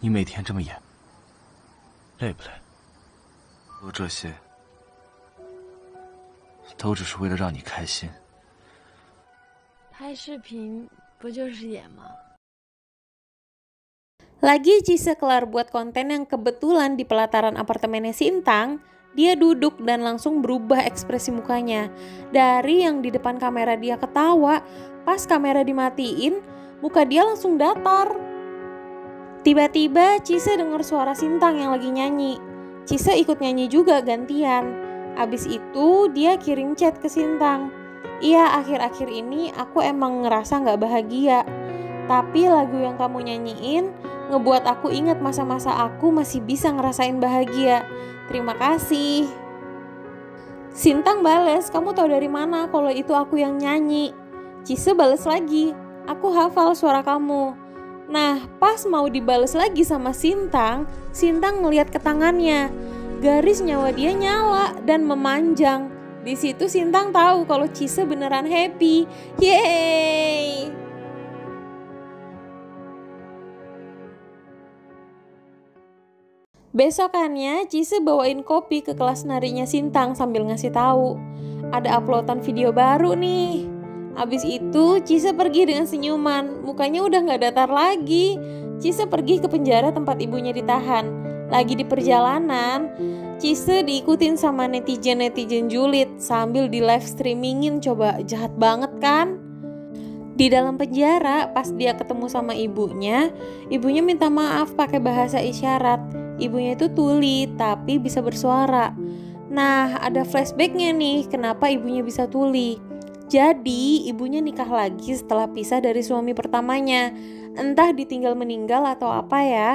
你每天这么演，累不累？做这些，都只是为了让你开心。拍视频不就是演吗？ Lagi Cise kelar buat konten yang kebetulan di pelataran apartemennya Sintang, dia duduk dan langsung berubah ekspresi mukanya. Dari yang di depan kamera dia ketawa, pas kamera dimatiin, muka dia langsung datar. Tiba-tiba Cise dengar suara Sintang yang lagi nyanyi. Cise ikut nyanyi juga gantian. Abis itu dia kirim chat ke Sintang. Iya, akhir-akhir ini aku emang ngerasa gak bahagia. Tapi lagu yang kamu nyanyiin ngebuat aku ingat masa-masa aku masih bisa ngerasain bahagia. Terima kasih. Sintang bales, kamu tahu dari mana kalau itu aku yang nyanyi? Cise bales lagi, aku hafal suara kamu. Nah, pas mau dibales lagi sama Sintang, Sintang ngeliat ke tangannya. Garis nyawa dia nyala dan memanjang. Di situ Sintang tahu kalau Cise beneran happy. Yeay! Besokannya, Cise bawain kopi ke kelas narinya Sintang sambil ngasih tahu, ada uploadan video baru nih. Abis itu Cise pergi dengan senyuman, mukanya udah gak datar lagi. Cise pergi ke penjara tempat ibunya ditahan. Lagi di perjalanan, Cise diikutin sama netizen-netizen julid sambil di live streamingin, coba jahat banget kan? Di dalam penjara, pas dia ketemu sama ibunya minta maaf pakai bahasa isyarat. Ibunya itu tuli tapi bisa bersuara. Nah, ada flashbacknya nih kenapa ibunya bisa tuli. Jadi ibunya nikah lagi setelah pisah dari suami pertamanya. Entah ditinggal meninggal atau apa ya.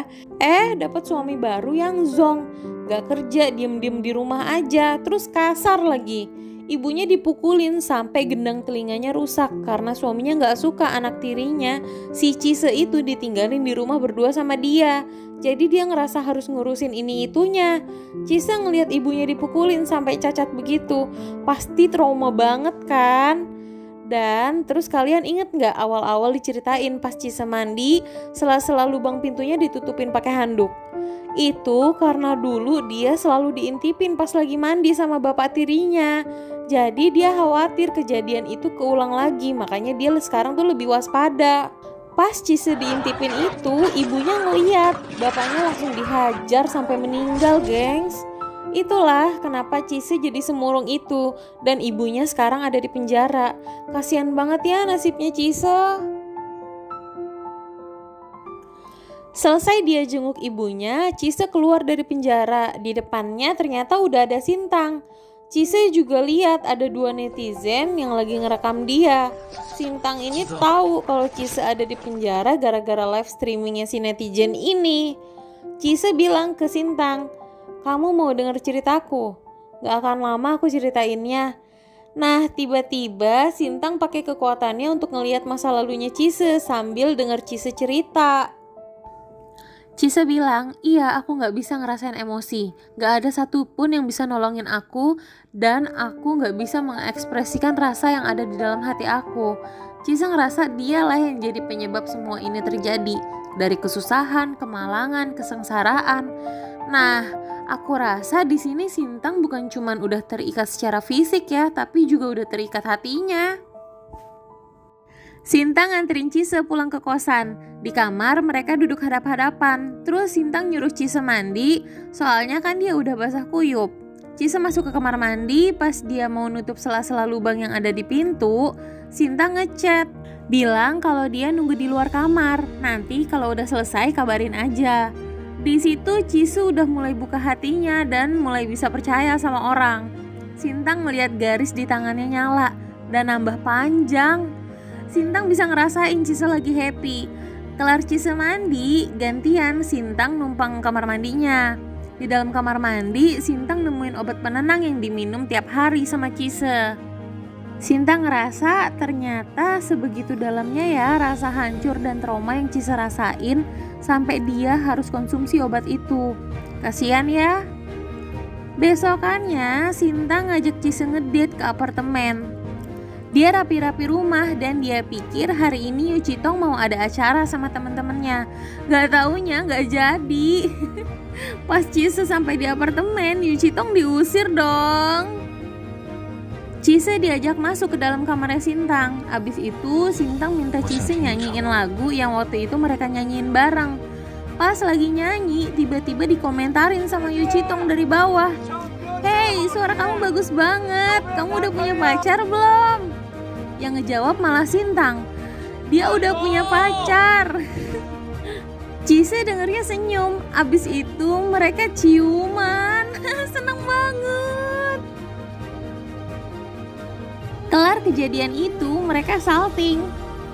Dapat suami baru yang zong, gak kerja, diem-diem di rumah aja, terus kasar lagi. Ibunya dipukulin sampai gendang telinganya rusak karena suaminya gak suka anak tirinya, si Cise itu, ditinggalin di rumah berdua sama dia. Jadi dia ngerasa harus ngurusin ini itunya. Cise ngelihat ibunya dipukulin sampai cacat begitu, pasti trauma banget kan? Dan terus kalian inget gak awal-awal diceritain pas Cise mandi, sela-sela lubang pintunya ditutupin pakai handuk? Itu karena dulu dia selalu diintipin pas lagi mandi sama bapak tirinya. Jadi dia khawatir kejadian itu keulang lagi, makanya dia sekarang tuh lebih waspada. Pas Cise diintipin itu, ibunya ngeliat bapaknya langsung dihajar sampai meninggal, gengs. Itulah kenapa Cise jadi semurung itu dan ibunya sekarang ada di penjara. Kasian banget ya nasibnya Cise. Selesai dia jenguk ibunya, Cise keluar dari penjara. Di depannya ternyata udah ada Sintang. Cise juga lihat ada dua netizen yang lagi ngerekam dia. Sintang ini tahu kalau Cise ada di penjara gara-gara live streamingnya si netizen ini. Cise bilang ke Sintang, kamu mau denger ceritaku? Gak akan lama aku ceritainnya. Nah, tiba-tiba Sintang pakai kekuatannya untuk ngelihat masa lalunya Cise sambil denger Cise cerita. Cise bilang, iya aku gak bisa ngerasain emosi, gak ada satupun yang bisa nolongin aku, dan aku gak bisa mengekspresikan rasa yang ada di dalam hati aku. Cise ngerasa dialah yang jadi penyebab semua ini terjadi, dari kesusahan, kemalangan, kesengsaraan. Nah, aku rasa di sini Sintang bukan cuman udah terikat secara fisik ya, tapi juga udah terikat hatinya. Sintang nganterin Cise pulang ke kosan. Di kamar mereka duduk hadap-hadapan. Terus Sintang nyuruh Cise mandi, soalnya kan dia udah basah kuyup. Cise masuk ke kamar mandi, pas dia mau nutup sela-sela lubang yang ada di pintu, Sintang ngechat, bilang kalau dia nunggu di luar kamar. Nanti kalau udah selesai kabarin aja. Di situ Cise udah mulai buka hatinya dan mulai bisa percaya sama orang. Sintang melihat garis di tangannya nyala dan nambah panjang. Sintang bisa ngerasain Cise lagi happy. Kelar Cise mandi, gantian Sintang numpang kamar mandinya. Di dalam kamar mandi, Sintang nemuin obat penenang yang diminum tiap hari sama Cise. Sintang ngerasa ternyata sebegitu dalamnya ya rasa hancur dan trauma yang Cise rasain sampai dia harus konsumsi obat itu. Kasian ya. Besokannya Sintang ngajak Cise ngedate ke apartemen. Dia rapi-rapi rumah dan dia pikir hari ini Yu Citong mau ada acara sama teman-temannya. Gak taunya gak jadi. Pas Cise sampai di apartemen, Yu Citong diusir dong. Cise diajak masuk ke dalam kamarnya Sintang. Abis itu Sintang minta Cise nyanyiin lagu yang waktu itu mereka nyanyiin bareng. Pas lagi nyanyi, tiba-tiba dikomentarin sama Yu Citong dari bawah. "Hei, suara kamu bagus banget. Kamu udah punya pacar belum?" Yang ngejawab malah Sintang. Dia udah punya pacar. Cise dengernya senyum. Abis itu mereka ciuman. Seneng banget. Kelar kejadian itu, mereka salting.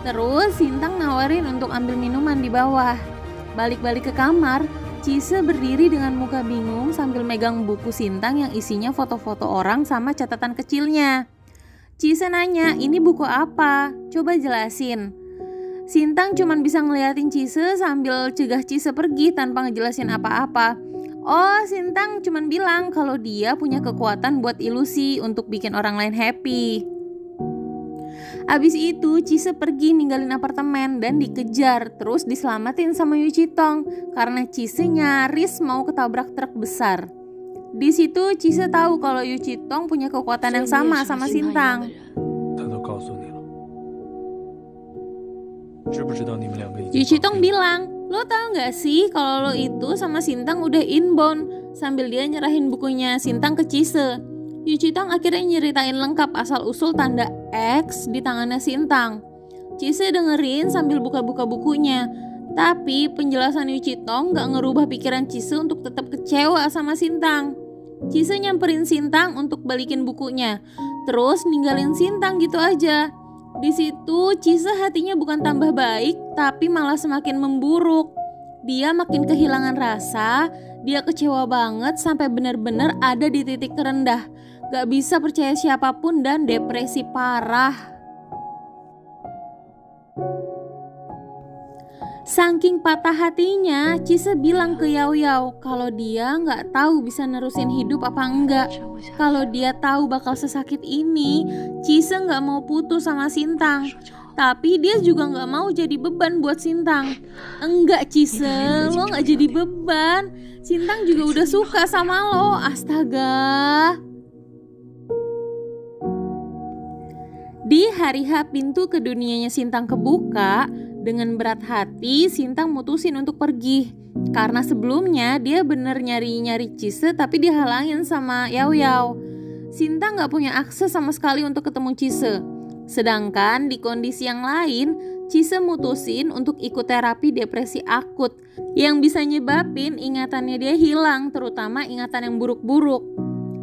Terus Sintang nawarin untuk ambil minuman di bawah. Balik-balik ke kamar, Cise berdiri dengan muka bingung sambil megang buku Sintang yang isinya foto-foto orang sama catatan kecilnya. Cise nanya, "Ini buku apa? Coba jelasin." Sintang cuman bisa ngeliatin Cise sambil cegah Cise pergi tanpa ngejelasin apa-apa. Oh, Sintang cuman bilang kalau dia punya kekuatan buat ilusi untuk bikin orang lain happy. Abis itu Cise pergi ninggalin apartemen dan dikejar, terus diselamatin sama Yu Citong karena Cise nyaris mau ketabrak truk besar. Di situ Cise tahu kalau Yu Citong punya kekuatan yang sama Sintang. Yu Citong bilang, "Lo tahu nggak sih kalau lo itu sama Sintang udah inbound?" Sambil dia nyerahin bukunya Sintang ke Cise. Yu Citong akhirnya nyeritain lengkap asal-usul tanda X di tangannya Sintang. Cise dengerin sambil buka-buka bukunya. Tapi penjelasan Yu Citong gak ngerubah pikiran Cise untuk tetap kecewa sama Sintang. Cise nyamperin Sintang untuk balikin bukunya, terus ninggalin Sintang gitu aja. Di situ Cise hatinya bukan tambah baik, tapi malah semakin memburuk. Dia makin kehilangan rasa, dia kecewa banget sampai benar-benar ada di titik terendah. Gak bisa percaya siapapun dan depresi parah. Saking patah hatinya, Cise bilang ke Yao Yao kalau dia gak tahu bisa nerusin hidup apa enggak. Kalau dia tahu bakal sesakit ini, Cise gak mau putus sama Sintang. Tapi dia juga gak mau jadi beban buat Sintang. Enggak Cise, lo gak jadi beban. Sintang juga udah suka sama lo, astaga. Di hari H pintu ke dunianya Sintang kebuka. Dengan berat hati Sintang mutusin untuk pergi. Karena sebelumnya dia bener nyari-nyari Cise tapi dihalangin sama Yao Yao. Sintang gak punya akses sama sekali untuk ketemu Cise. Sedangkan di kondisi yang lain, Cise mutusin untuk ikut terapi depresi akut yang bisa nyebabin ingatannya dia hilang, terutama ingatan yang buruk-buruk.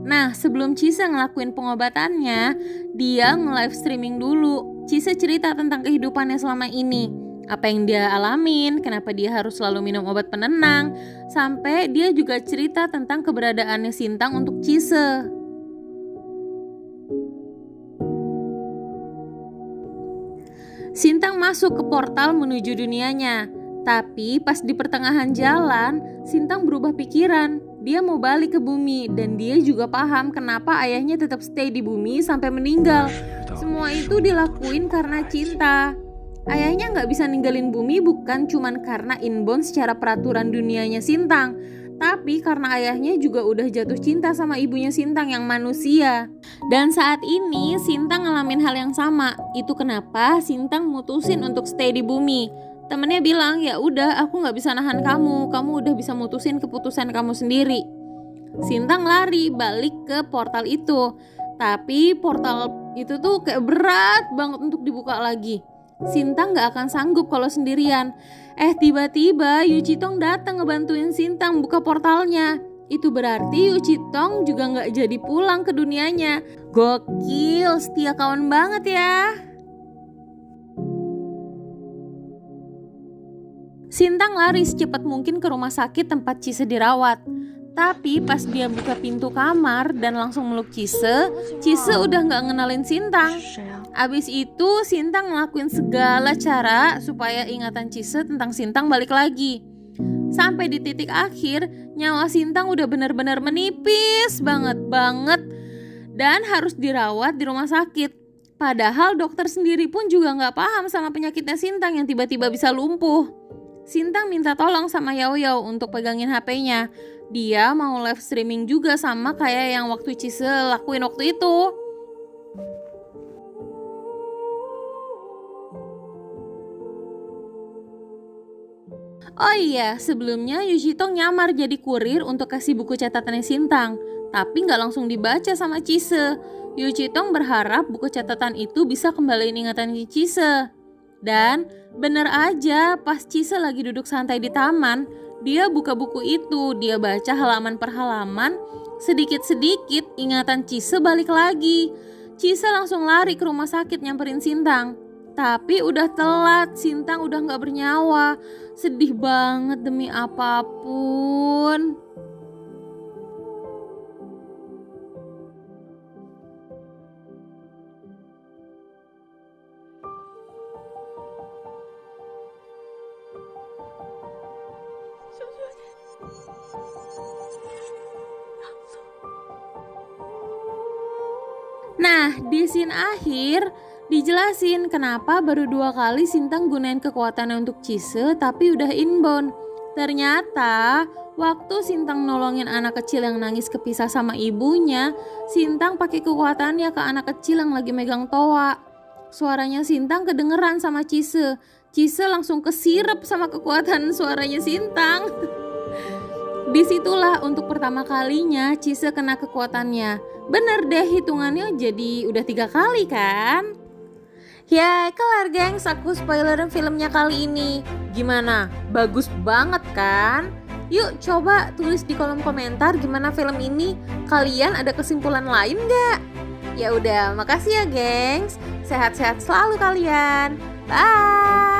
Nah, sebelum Cise ngelakuin pengobatannya, dia nge-live streaming dulu. Cise cerita tentang kehidupannya selama ini. Apa yang dia alamin, kenapa dia harus selalu minum obat penenang, sampai dia juga cerita tentang keberadaannya Sintang untuk Cise. Sintang masuk ke portal menuju dunianya. Tapi pas di pertengahan jalan, Sintang berubah pikiran. Dia mau balik ke bumi dan dia juga paham kenapa ayahnya tetap stay di bumi sampai meninggal. Semua itu dilakuin karena cinta. Ayahnya gak bisa ninggalin bumi bukan cuman karena inbound secara peraturan dunianya Sintang, tapi karena ayahnya juga udah jatuh cinta sama ibunya Sintang yang manusia. Dan saat ini Sintang ngalamin hal yang sama. Itu kenapa Sintang mutusin untuk stay di bumi. Temennya bilang, "Ya udah, aku nggak bisa nahan kamu udah bisa mutusin keputusan kamu sendiri." Sintang lari balik ke portal itu, tapi portal itu tuh kayak berat banget untuk dibuka lagi. Sintang nggak akan sanggup kalau sendirian. Tiba-tiba Yu Citong datang ngebantuin Sintang buka portalnya. Itu berarti Yu Citong juga nggak jadi pulang ke dunianya. Gokil, setia kawan banget ya. Sintang lari secepat mungkin ke rumah sakit tempat Cise dirawat. Tapi pas dia buka pintu kamar dan langsung meluk Cise udah gak ngenalin Sintang. Abis itu Sintang ngelakuin segala cara supaya ingatan Cise tentang Sintang balik lagi. Sampai di titik akhir, nyawa Sintang udah benar-benar menipis banget dan harus dirawat di rumah sakit. Padahal dokter sendiri pun juga nggak paham sama penyakitnya Sintang yang tiba-tiba bisa lumpuh. Sintang minta tolong sama Yao Yao untuk pegangin HP-nya. Dia mau live streaming juga sama kayak yang waktu Cise lakuin waktu itu. Oh iya, sebelumnya Yushitong nyamar jadi kurir untuk kasih buku catatannya Sintang, tapi nggak langsung dibaca sama Cise. Yushitong berharap buku catatan itu bisa kembaliin ingatan Cise. Dan bener aja, pas Cise lagi duduk santai di taman, dia buka buku itu, dia baca halaman per halaman, sedikit-sedikit ingatan Cise balik lagi. Cise langsung lari ke rumah sakit nyamperin Sintang. Tapi udah telat, Sintang udah gak bernyawa. Sedih banget demi apapun. Nah, di scene akhir dijelasin kenapa baru 2 kali Sintang gunain kekuatannya untuk Cise tapi udah inbound. Ternyata waktu Sintang nolongin anak kecil yang nangis kepisah sama ibunya, Sintang pakai kekuatannya ke anak kecil yang lagi megang toa. Suaranya Sintang kedengeran sama Cise. Cise langsung kesirep sama kekuatan suaranya Sintang. Disitulah untuk pertama kalinya Cise kena kekuatannya. Bener deh hitungannya jadi udah 3 kali kan? Ya kelar gengs, aku spoilerin filmnya kali ini. Gimana? Bagus banget kan? Yuk coba tulis di kolom komentar gimana film ini. Kalian ada kesimpulan lain gak? Ya udah, makasih ya gengs. Sehat-sehat selalu kalian. Bye.